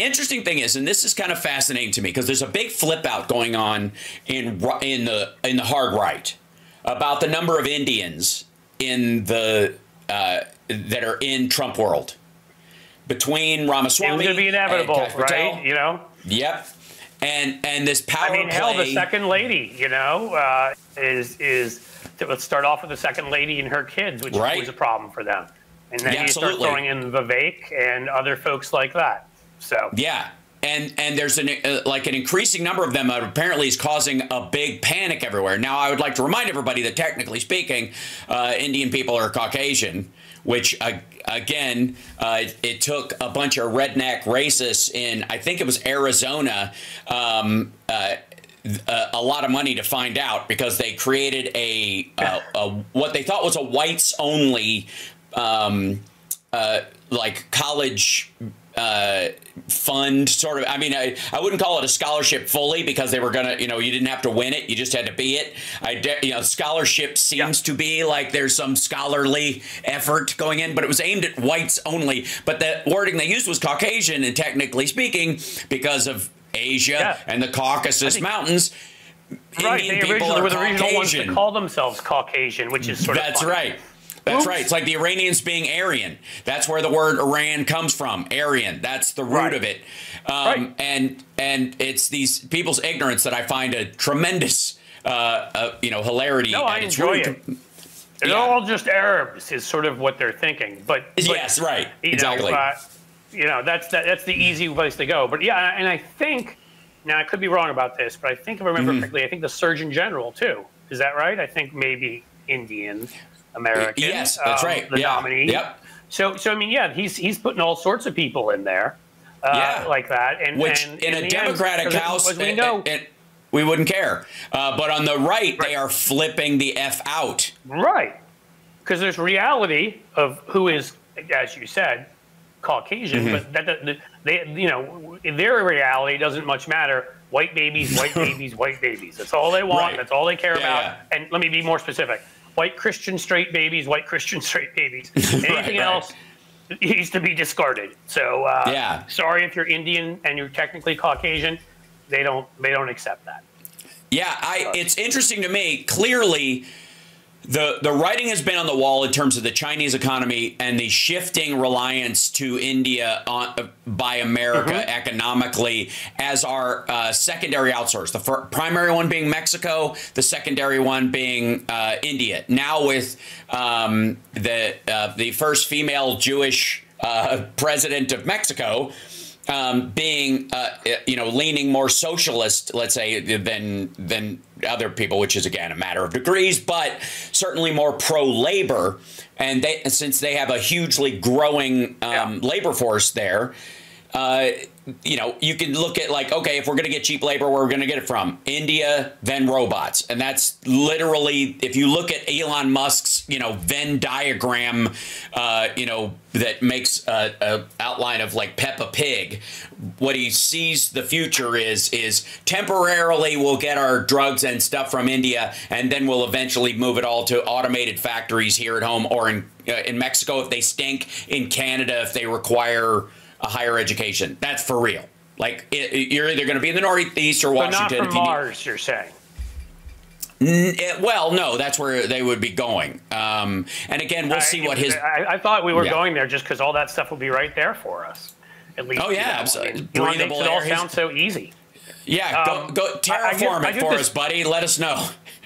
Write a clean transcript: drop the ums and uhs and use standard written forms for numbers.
interesting thing is, and this is kind of fascinating to me, because there's a big flip out going on in the hard right about the number of Indians in the that are in Trump world between Ramaswamy. It's going to be inevitable, Patel, right? You know. Yep. And this power I mean, play. hell, the second lady, you know, let's start off with the second lady and her kids, which was a problem for them. And then you start throwing in Vivek and other folks like that. So yeah, and there's an increasing number of them that apparently is causing a big panic everywhere. Now, I would like to remind everybody that technically speaking, Indian people are Caucasian, which again, it took a bunch of redneck racists in, I think it was Arizona, a lot of money to find out, because they created a what they thought was a whites only like college fund sort of. I mean, I wouldn't call it a scholarship fully, because they were gonna, you know, you didn't have to win it, you just had to be it. You know, scholarship seems to be like there's some scholarly effort going in, but it was aimed at whites only. But the wording they used was Caucasian, and technically speaking, because of Asia and the Caucasus Mountains, right, Indian they people are were the original ones Caucasian. to call themselves Caucasian, which is sort of That's funny. right. That's right. It's like the Iranians being Aryan. That's where the word Iran comes from. Aryan. That's the root of it. And it's these people's ignorance that I find a tremendous, you know, hilarity. No, I enjoy it. They're all just Arabs, is sort of what they're thinking. But yes, right, exactly. You know, that's the easy place to go. But yeah, and I think, now I could be wrong about this, but I think if I remember correctly, I think the Surgeon General too. Is that right? I think maybe Indian American. Yes, that's right. The nominee. Yep. So I mean, yeah, he's putting all sorts of people in there, like that, and which in a Democratic House, as we know, we wouldn't care. But on the right, they are flipping the F out. Right, because there's reality of who is, as you said, Caucasian, but they, you know, their reality doesn't much matter. White babies, white babies, white babies. That's all they want. That's all they care about. And let me be more specific. White Christian straight babies, white Christian straight babies. Anything else needs to be discarded. So sorry if you're Indian and you're technically Caucasian, they don't accept that. Yeah, it's interesting to me. Clearly, the writing has been on the wall in terms of the Chinese economy and the shifting reliance to India by America economically as our secondary outsource. The primary one being Mexico, the secondary one being India. Now with the first female Jewish president of Mexico being, you know, leaning more socialist, let's say, than other people, which is, again, a matter of degrees, but certainly more pro-labor. And since they have a hugely growing labor force there, you know, you can look at like, okay, if we're going to get cheap labor, where we're going to get it from? India, then robots. And that's literally, if you look at Elon Musk's, you know, Venn diagram, you know, that makes a outline of like Peppa Pig, what he sees the future is temporarily we'll get our drugs and stuff from India, and then we'll eventually move it all to automated factories here at home, or in Mexico if they stink, in Canada if they require a higher education. That's for real. Like, you're either going to be in the Northeast or Washington. But not from Mars, you're saying? Well, no, that's where they would be going. And again, we'll see what his... I thought we were going there just because all that stuff will be right there for us. At least, oh, yeah, absolutely. Breathable air. It all sounds so easy. Yeah, go terraform it for us, buddy. Let us know.